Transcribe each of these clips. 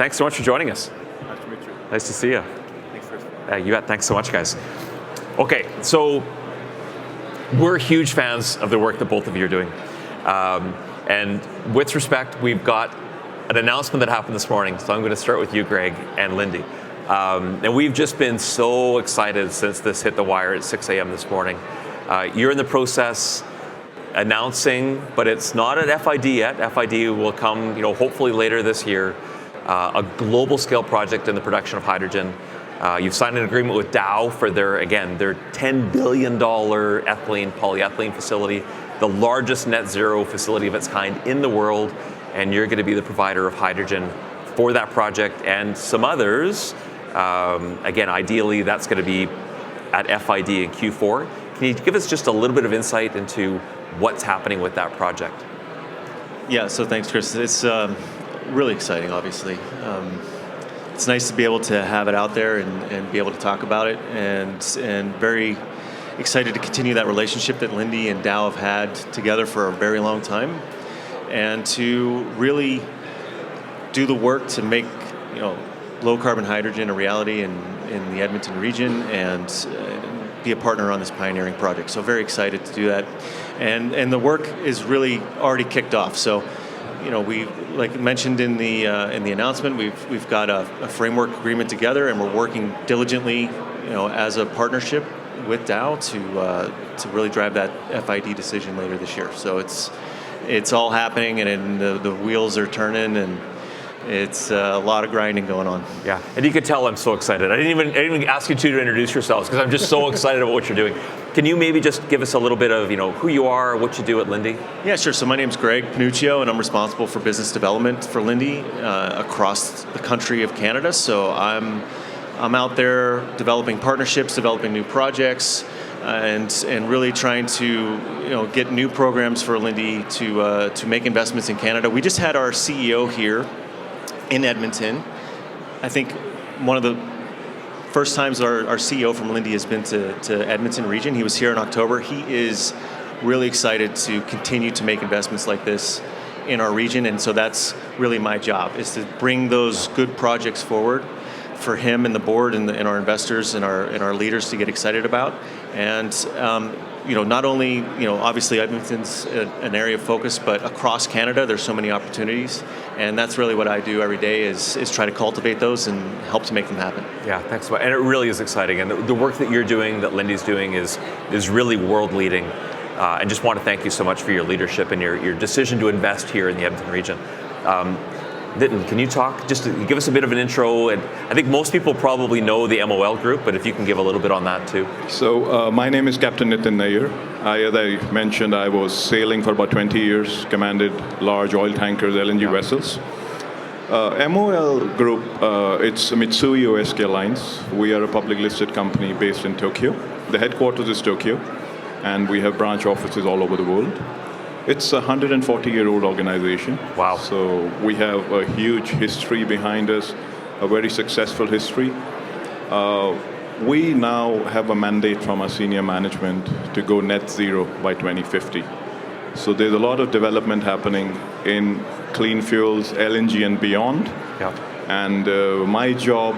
thanks so much for joining us. Nice to meet you. Nice to see you. Thanks, Chris. You bet. Thanks so much, guys. Okay, so we're huge fans of the work that both of you are doing. And with respect, we've got an announcement that happened this morning. So I'm going to start with you, Greg, and Linde. And we've just been so excited since this hit the wire at 6 a.m. this morning. You're in the process announcing, but it's not at FID yet. FID will come, hopefully later this year. A global scale project in the production of hydrogen. You've signed an agreement with Dow for their $10 billion ethylene polyethylene facility, the largest net zero facility of its kind in the world, and you're going to be the provider of hydrogen for that project and some others. Again, ideally, that's going to be at FID in Q4. Can you give us just a little bit of insight into what's happening with that project? Yeah, so thanks, Chris. It's really exciting, obviously. It's nice to be able to have it out there and be able to talk about it, and very excited to continue that relationship that Linde and Dow have had together for a very long time, and to really do the work to make low carbon hydrogen a reality in the Edmonton region, and be a partner on this pioneering project. So very excited to do that, and the work is really already kicked off. So we, like mentioned in the announcement, we've got a framework agreement together, and we're working diligently as a partnership with Dow to really drive that FID decision later this year. So it's all happening, and the wheels are turning, and it's a lot of grinding going on. Yeah, and you could tell I'm so excited. I didn't even ask you two to introduce yourselves because I'm just so excited about what you're doing. Can you maybe just give us a little bit of who you are, what you do at Linde? Yeah, sure. So my name's Greg Panuccio, and I'm responsible for business development for Linde across the country of Canada. So I'm out there developing partnerships, developing new projects, and really trying to get new programs for Linde to make investments in Canada. We just had our CEO here in Edmonton. I think one of the first times our CEO from Linde has been to Edmonton region. He was here in October. He is really excited to continue to make investments like this in our region, and so that's really my job, is to bring those good projects forward for him and the board and our investors and our leaders to get excited about. And not only obviously Edmonton's an area of focus, but across Canada there's so many opportunities, and that's really what I do every day is try to cultivate those and help to make them happen. Yeah, thanks. And it really is exciting, and the work that you're doing, that Linde's doing, is really world leading. And just want to thank you so much for your leadership and your decision to invest here in the Edmonton region. Nitin, can you talk, just to give us a bit of an intro? And I think most people probably know the MOL Group, but if you can give a little bit on that too. So my name is Captain Nitin Nayyar. As I mentioned, I was sailing for about 20 years, commanded large oil tankers, LNG vessels. MOL Group, it's Mitsui OS K Lines. We are a public listed company based in Tokyo. The headquarters is Tokyo, and we have branch offices all over the world. It's a 140-year-old organization. Wow. So we have a huge history behind us, a very successful history. We now have a mandate from our senior management to go net zero by 2050. So there's a lot of development happening in clean fuels, LNG and beyond. Yeah. And my job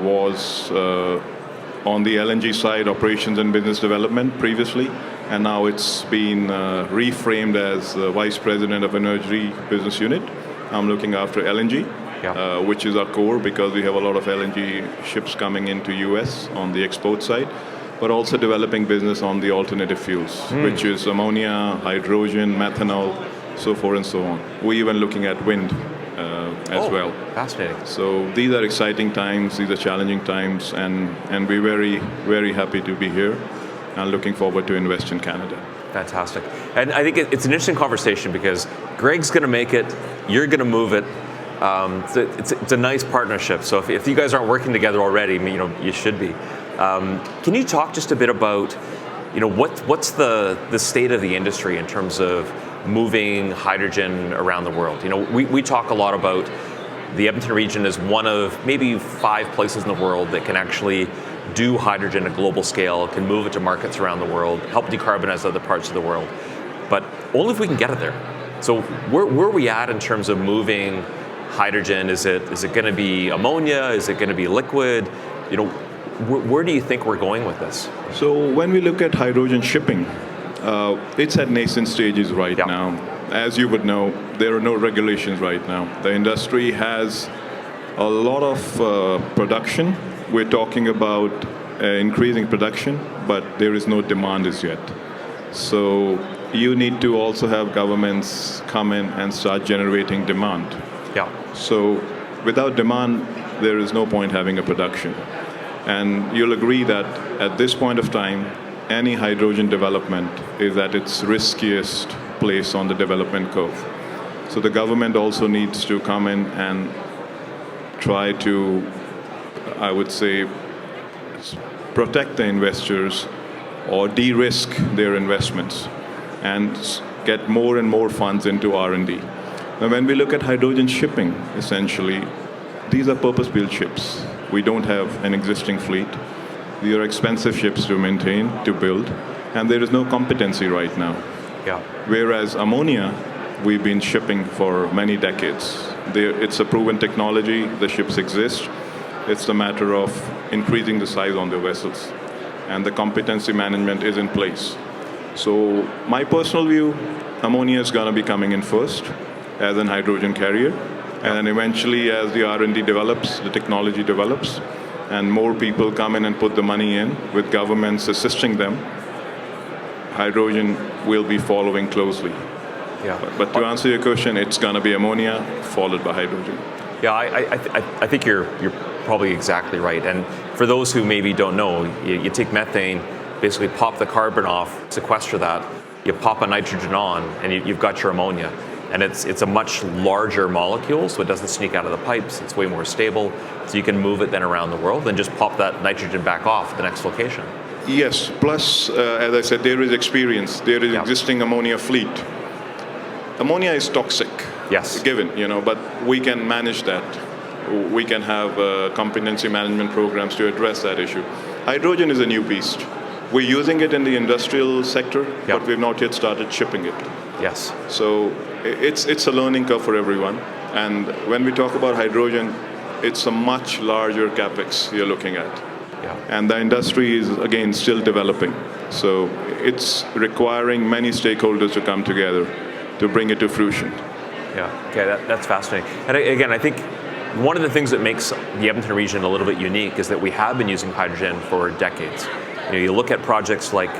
was on the LNG side, operations and business development previously. And now it's been reframed as Vice President of Energy Business Unit. I'm looking after LNG, which is our core because we have a lot of LNG ships coming into US on the export side, but also developing business on the alternative fuels, which is ammonia, hydrogen, methanol, so forth and so on. We're even looking at wind as well. Fascinating. So these are exciting times, these are challenging times, and we're very, very happy to be here. And looking forward to invest in Canada. Fantastic. And I think it's an interesting conversation because Greg's going to make it, you're going to move it. It's a nice partnership. So if you guys aren't working together already, you should be. Can you talk just a bit about, what's the state of the industry in terms of moving hydrogen around the world? We talk a lot about the Edmonton region as one of maybe 5 places in the world that can actually do hydrogen at a global scale, can move it to markets around the world, help decarbonize other parts of the world, but only if we can get it there. So where are we at in terms of moving hydrogen? Is it going to be ammonia? Is it going to be liquid? Where do you think we're going with this? So when we look at hydrogen shipping, it's at nascent stages right Yeah. now. As you would know, there are no regulations right now. The industry has a lot of production. We're talking about increasing production, but there is no demand as yet. So you need to also have governments come in and start generating demand. Yeah. So without demand, there is no point having a production. And you'll agree that at this point of time, any hydrogen development is at its riskiest place on the development curve. So the government also needs to come in and try to, I would say, protect the investors or de-risk their investments and get more and more funds into R&D. Now, when we look at hydrogen shipping, essentially, these are purpose-built ships. We don't have an existing fleet. These are expensive ships to maintain, to build, and there is no competency right now. Yeah. Whereas ammonia, we've been shipping for many decades. It's a proven technology, the ships exist. It's a matter of increasing the size on the vessels, and the competency management is in place. So my personal view, ammonia is going to be coming in first as an hydrogen carrier, and then eventually as the R&D develops, the technology develops, and more people come in and put the money in with governments assisting them, hydrogen will be following closely. Yeah. But to answer your question, it's going to be ammonia followed by hydrogen. Yeah, I think you're probably exactly right. And for those who maybe don't know, you take methane, basically pop the carbon off, sequester that, you pop a nitrogen on, and you've got your ammonia. And it's a much larger molecule, so it doesn't sneak out of the pipes. It's way more stable, so you can move it then around the world and just pop that nitrogen back off at the next location. Yes, plus, as I said, there is experience. There is Yeah. existing ammonia fleet. Ammonia is toxic. Yes. Given, but we can manage that. We can have competency management programs to address that issue. Hydrogen is a new beast. We're using it in the industrial sector, Yeah. but we've not yet started shipping it. Yes. So it's a learning curve for everyone. And when we talk about hydrogen, it's a much larger capex you're looking at. Yeah. And the industry is, again, still developing. So it's requiring many stakeholders to come together to bring it to fruition. Yeah, okay, that's fascinating. And again, I think one of the things that makes the Edmonton region a little bit unique is that we have been using hydrogen for decades. You look at projects like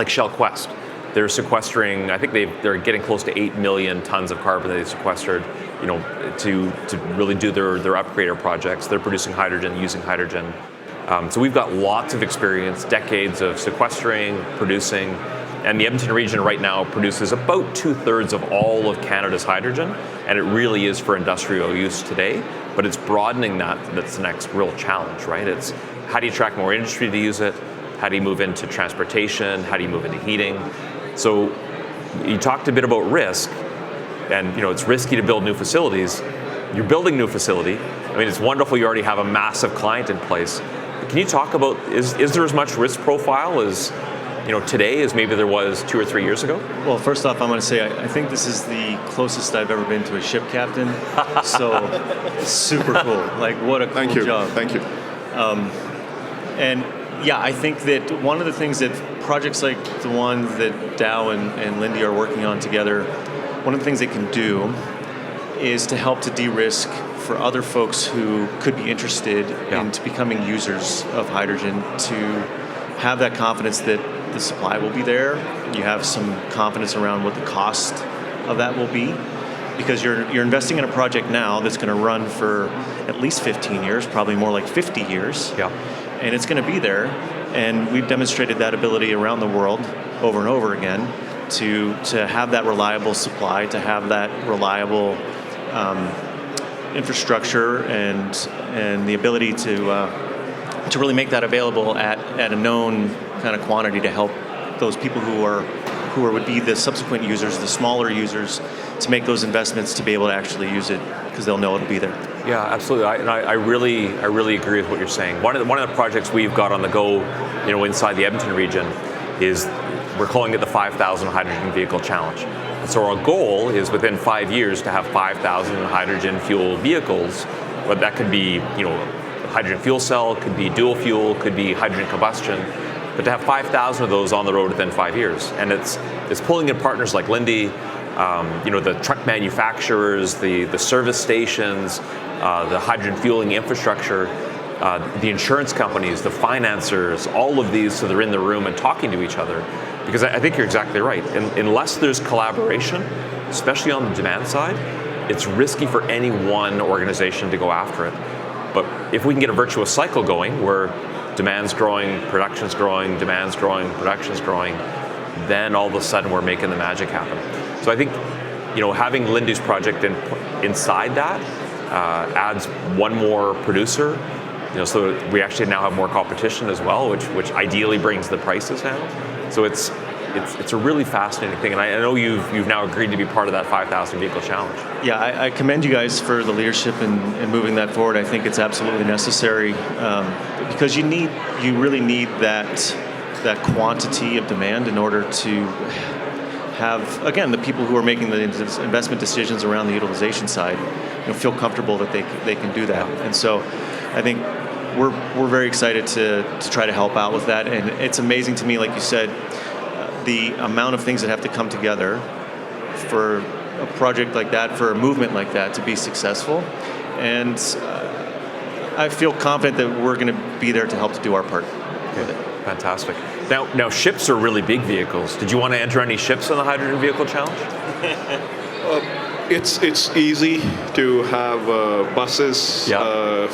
Shell Quest. They're sequestering, I think they're getting close to 8 million tons of carbon that they've sequestered, to really do their upgrader projects. They're producing hydrogen, using hydrogen. So we've got lots of experience, decades of sequestering, producing, and the Edmonton region right now produces about 2/3 of all of Canada's hydrogen, and it really is for industrial use today, but it's broadening that's the next real challenge, right? It's how do you attract more industry to use it? How do you move into transportation? How do you move into heating? So you talked a bit about risk, and it's risky to build new facilities. You're building new facility. I mean, it's wonderful you already have a massive client in place. Can you talk about, is there as much risk profile as today as maybe there was 2 or 3 years ago? Well, first off, I'm going to say I think this is the closest I've ever been to a ship captain. So super cool. Like, what a cool job. Thank you. And yeah, I think that one of the things that projects like the one that Dow and Linde are working on together, one of the things they can do is to help to de-risk for other folks who could be interested in becoming users of hydrogen, to have that confidence that the supply will be there. You have some confidence around what the cost of that will be, because you're investing in a project now that's going to run for at least 15 years, probably more like 50 years. Yeah. And it's going to be there. And we've demonstrated that ability around the world over and over again to have that reliable supply, to have that reliable infrastructure and the ability to really make that available at a known kind of quantity to help those people who would be the subsequent users, the smaller users, to make those investments to be able to actually use it, because they'll know it'll be there. Yeah, absolutely. I really agree with what you're saying. One of the projects we've got on the go, inside the Edmonton region, is we're calling it the 5,000 Hydrogen Vehicle Challenge. So our goal is within 5 years to have 5,000 hydrogen fuel vehicles, but that could be, hydrogen fuel cell, could be dual fuel, could be hydrogen combustion, but to have 5,000 of those on the road within 5 years. And it's pulling in partners like Linde, the truck manufacturers, the service stations, the hydrogen fueling infrastructure, the insurance companies, the financiers, all of these, so they're in the room and talking to each other. Because I think you're exactly right. Unless there's collaboration, especially on the demand side, it's risky for any one organization to go after it. But if we can get a virtuous cycle going where demand's growing, production's growing, demand's growing, production's growing, then all of a sudden we're making the magic happen. So I think, having Linde's project inside that adds one more producer, so we actually now have more competition as well, which ideally brings the prices down. So it's a really fascinating thing, and I know you've now agreed to be part of that 5,000 vehicle challenge. Yeah, I commend you guys for the leadership in moving that forward. I think it's absolutely necessary because you really need that quantity of demand in order to have, again, the people who are making the investment decisions around the utilization side, feel comfortable that they can do that. And so I think we're very excited to try to help out with that. And it's amazing to me, like you said, the amount of things that have to come together for a project like that, for a movement like that to be successful. And I feel confident that we're going to be there to help to do our part with it. Fantastic. Now ships are really big vehicles. Did you want to enter any ships in the Hydrogen Vehicle Challenge? It's easy to have buses,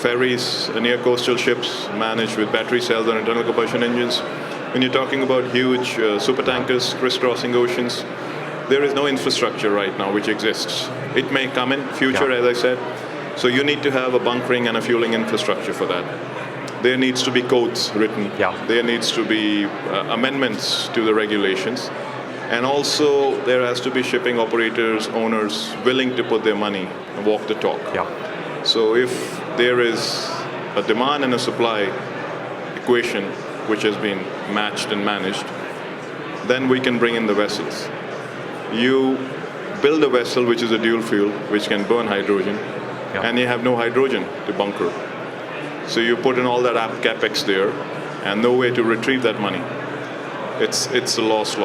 ferries, near coastal ships managed with battery cells and internal combustion engines. When you're talking about huge supertankers crisscrossing oceans, there is no infrastructure right now which exists. It may come in future, as I said. So you need to have a bunkering and a fueling infrastructure for that. There needs to be codes written. There needs to be amendments to the regulations. And also there has to be shipping operators, owners willing to put their money and walk the talk. So if there is a demand and a supply equation which has been matched and managed, then we can bring in the vessels. You build a vessel which is a dual fuel, which can burn hydrogen, and you have no hydrogen to bunker. So you put in all that capex there, and no way to retrieve that money. It's a loss.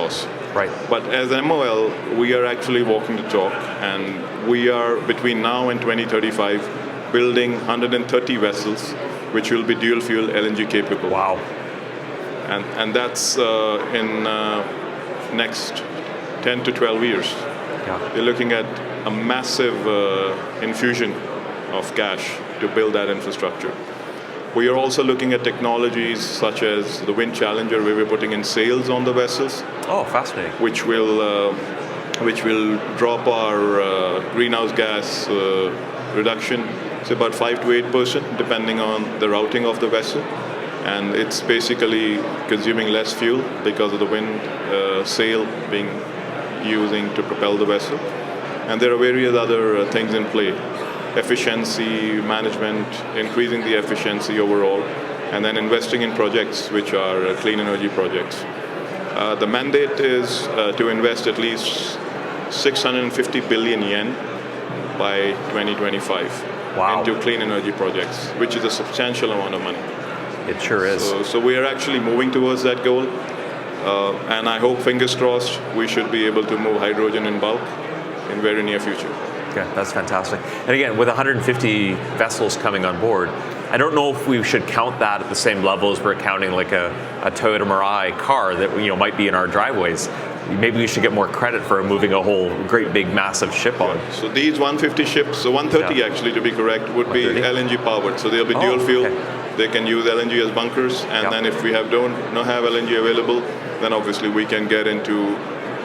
Right. But as MOL, we are actually walking the talk, and we are between now and 2035 building 130 vessels, which will be dual fuel LNG capable. Wow. And that's in next 10 to 12 years. They're looking at a massive infusion of cash to build that infrastructure. We are also looking at technologies such as the Wind Challenger, where we're putting in sails on the vessels. Oh, fascinating. Which will drop our greenhouse gas reduction. It's about 5 to 8%, depending on the routing of the vessel. And it's basically consuming less fuel because of the wind sail being using to propel the vessel. And there are various other things in play. Efficiency management, increasing the efficiency overall, and then investing in projects which are clean energy projects. The mandate is to invest at least 650 billion yen by 2025 into clean energy projects, which is a substantial amount of money. It sure is. So we are actually moving towards that goal, and I hope, fingers crossed, we should be able to move hydrogen in bulk in very near future. Okay, that's fantastic. And again, with 150 vessels coming on board, I don't know if we should count that at the same level as we're counting like a Toyota Mirai car that might be in our driveways. Maybe we should get more credit for moving a whole great big massive ship on. So these 150 ships, so 130 actually to be correct, would be LNG powered. So they'll be dual fuel. They can use LNG as bunkers, and then if we don't have LNG available, then obviously we can get into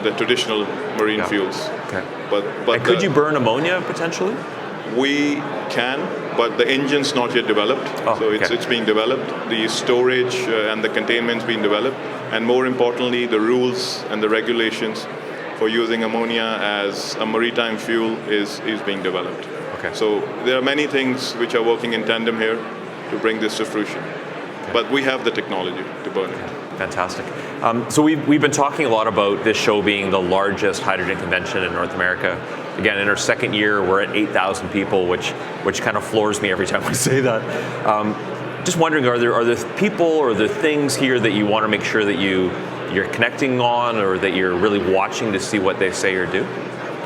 the traditional marine fuels. Okay. But could you burn ammonia potentially? We can, but the engine's not yet developed. So it's being developed. The storage and the containment's being developed, and more importantly, the rules and the regulations for using ammonia as a maritime fuel is being developed. Okay. So there are many things which are working in tandem here to bring this to fruition. But we have the technology to burn it. Fantastic. So we've been talking a lot about this show being the largest hydrogen convention in North America. Again, in our second year, we're at 8,000 people, which kind of floors me every time I say that. Just wondering, are there people or the things here that you want to make sure that you're connecting on, or that you're really watching to see what they say or do?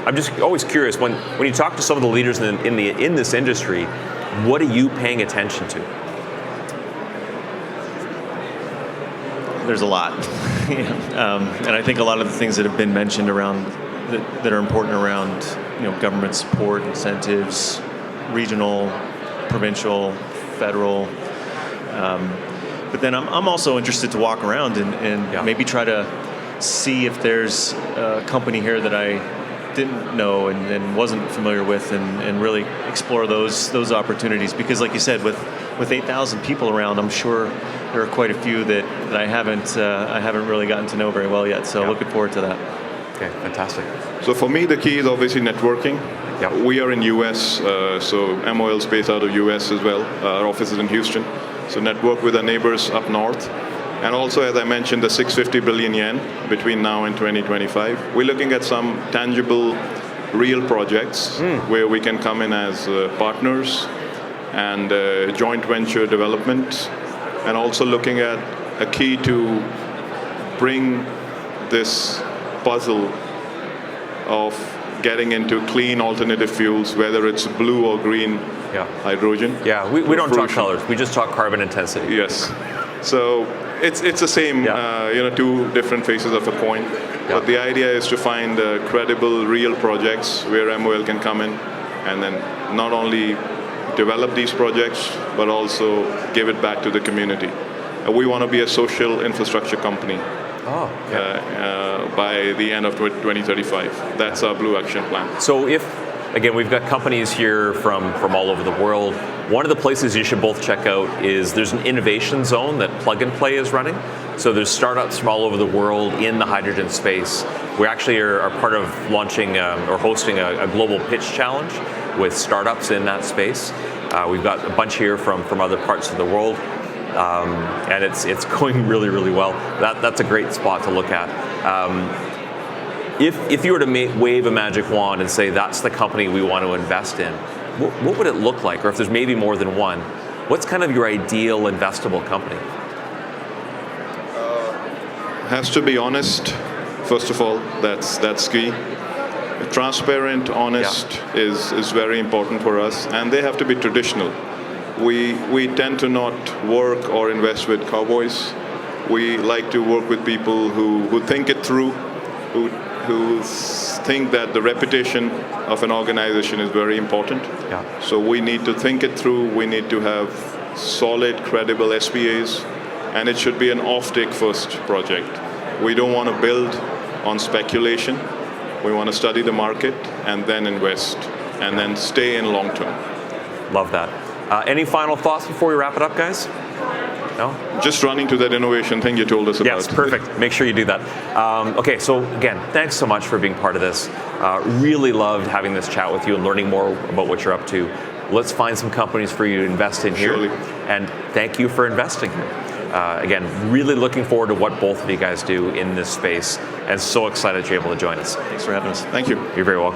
I'm just always curious, when you talk to some of the leaders in this industry, what are you paying attention to? There's a lot. And I think a lot of the things that have been mentioned around that are important around government support, incentives, regional, provincial, federal. But then I'm also interested to walk around and maybe try to see if there's a company here that I didn't know and wasn't familiar with, and really explore those opportunities. Because like you said, with 8,000 people around, I'm sure there are quite a few that I haven't really gotten to know very well yet. So looking forward to that. Okay, fantastic. So for me, the key is obviously networking. Yeah. We are in US, so MOL's based out of US as well. Our office is in Houston. So network with our neighbors up north. And also, as I mentioned, the 650 billion yen between now and 2025. We're looking at some tangible, real projects where we can come in as partners and joint venture development, and also looking at a key to bring this puzzle of getting into clean alternative fuels, whether it's blue or green hydrogen. Yeah, we don't talk colors, we just talk carbon intensity. Yes. So it's the same, two different faces of a coin. But the idea is to find credible, real projects where MOL can come in and then not only develop these projects, but also give it back to the community. We want to be a social infrastructure company by the end of 2035. That's our Blue Action Plan. So again, we've got companies here from all over the world. One of the places you should both check out is there's an innovation zone that Plug and Play is running. So there's startups from all over the world in the hydrogen space. We actually are part of launching or hosting a global pitch challenge with startups in that space. We've got a bunch here from other parts of the world. And it's going really, really well. That's a great spot to look at. If you were to wave a magic wand and say that's the company we want to invest in, what would it look like? Or if there's maybe more than one, what's kind of your ideal investable company? Has to be honest, first of all. That's key. Transparent, honest is very important for us, and they have to be traditional. We tend to not work or invest with cowboys. We like to work with people who think it through, who think that the reputation of an organization is very important. Yeah. So we need to think it through. We need to have solid, credible SPAs, and it should be an off-take first project. We don't want to build on speculation. We want to study the market and then invest, and then stay in long term. Love that. Any final thoughts before we wrap it up, guys? No? Just running to that innovation thing you told us about. Yes, perfect. Make sure you do that. Okay, so again, thanks so much for being part of this. Really loved having this chat with you and learning more about what you're up to. Let's find some companies for you to invest in here. Surely. And thank you for investing here. Again, really looking forward to what both of you guys do in this space, and so excited that you're able to join us. Thanks for having us. Thank you. You're very welcome.